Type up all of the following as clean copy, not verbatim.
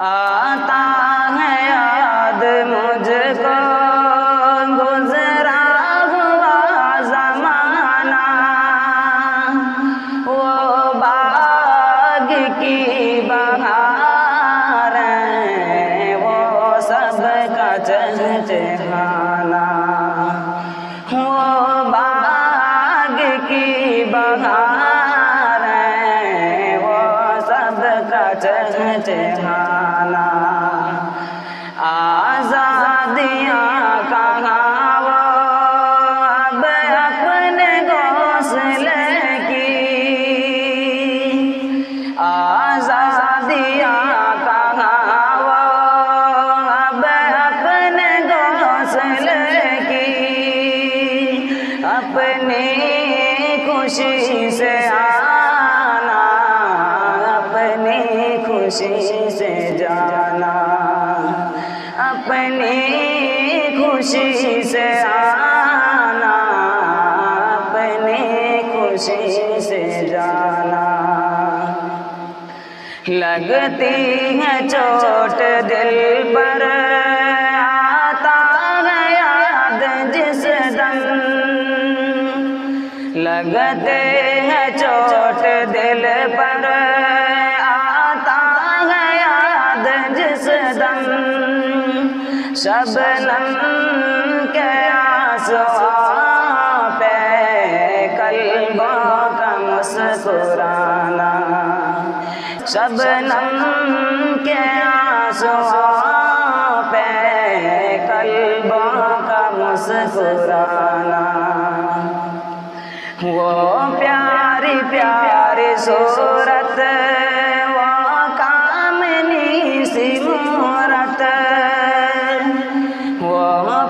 आता है याद मुझको गुजरा हुआ ज़माना, वो बाग की बहारें, वो सबका चहचहाना, वो बाग की बहारें, वो सबका चहचहाना। आज़ादियाँ कहाँ वो अब अपने घोंसले की, आज़ादियाँ कहाँ वो अब अपने घोंसले की, अपनी खुशी से आना, अपनी खुशी से जाना, अपनी खुशी से आना, अपनी खुशी से जाना। लगती है चोट दिल पर, आता है याद जिस दम, लगते हैं चोट दिल पर, आता है याद जिस दम, शबनम के आंसुओं पे कल्बों का मुस्कुराना, शबनम के आंसुओं पे कल्बों का मुस्कुराना। वो प्यारी प्यारी सूरत, वो कामनी सी मूरत, वो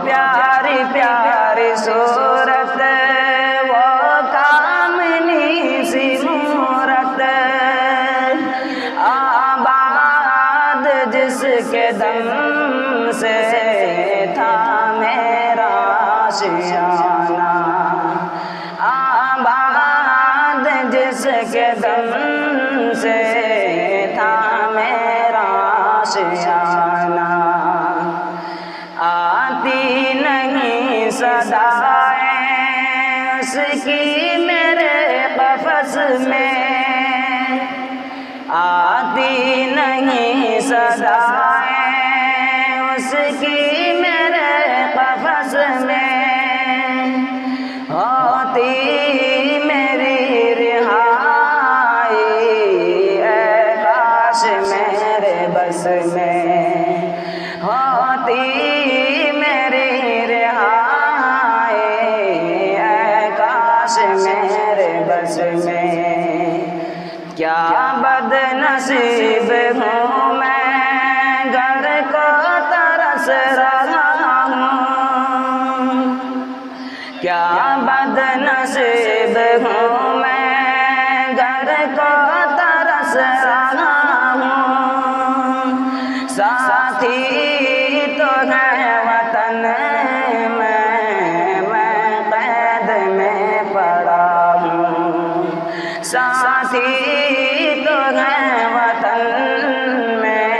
प्यारी प्यारी सूरत, वो कामनी सी मूरत, आबाद जिसके दम से था मेरा आशियाना, आबाद जिसके दम से था मेरा आशियाना। आती नहीं सदाएं उसकी मेरे क़फ़स में, आती नहीं सदाएं उसकी मेरे क़फ़स में, होती मेरी रिहाई ऐ काश मेरे बस में, होती मेरी रिहाई ऐ काश मेरे बस में। क्या बदनसीब हूँ मैं, घर को तरस रहा हूँ, क्या बदनसीब हूँ मैं, घर को तरस रहा हूँ, साथी तो है वतन में, मैं कैद में पड़ा हूँ, साथी तो है वतन में,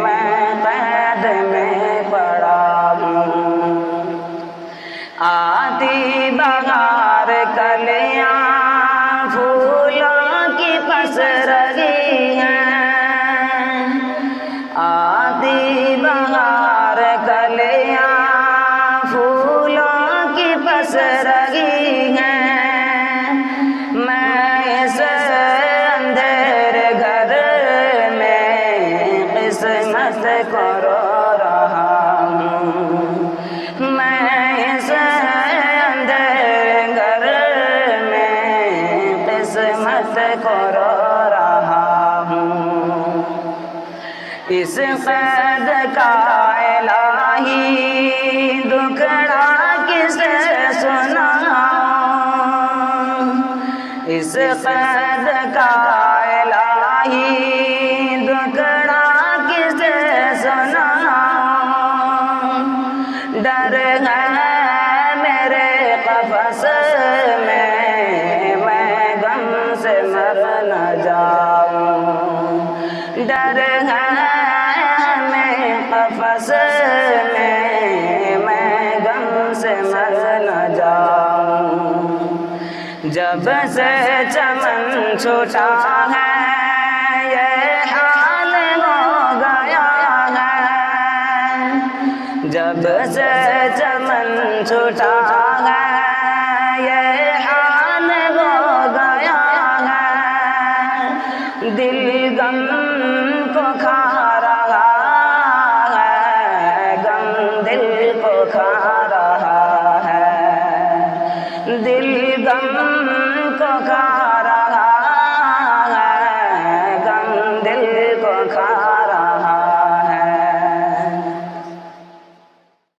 मैं कैद में पड़ा हूँ। आती बहार कलियाँ फूलों की पस रही हैं, आती बहार कलियाँ फूलों की पस रही हैं, मैं इस अंधेरे घर में किस्मत को रो रहा हूँ, मैं इस अंधेरे घर में किस्मत को रो रहा हूँ। इस कैद का इलाही दुखड़ा किसे सुनाऊं, इस कैद का इलाही दुखड़ा किसे सुनाऊं, डर है मेरे क़फ़स में, मैं गम से मर न जाऊं, डर है छूटा है, ये हाल हो गया है। जब से चमन छूटा है, ये हाल हो गया है। दिल गम को खा रहा है, गम दिल को खा रहा है। दिल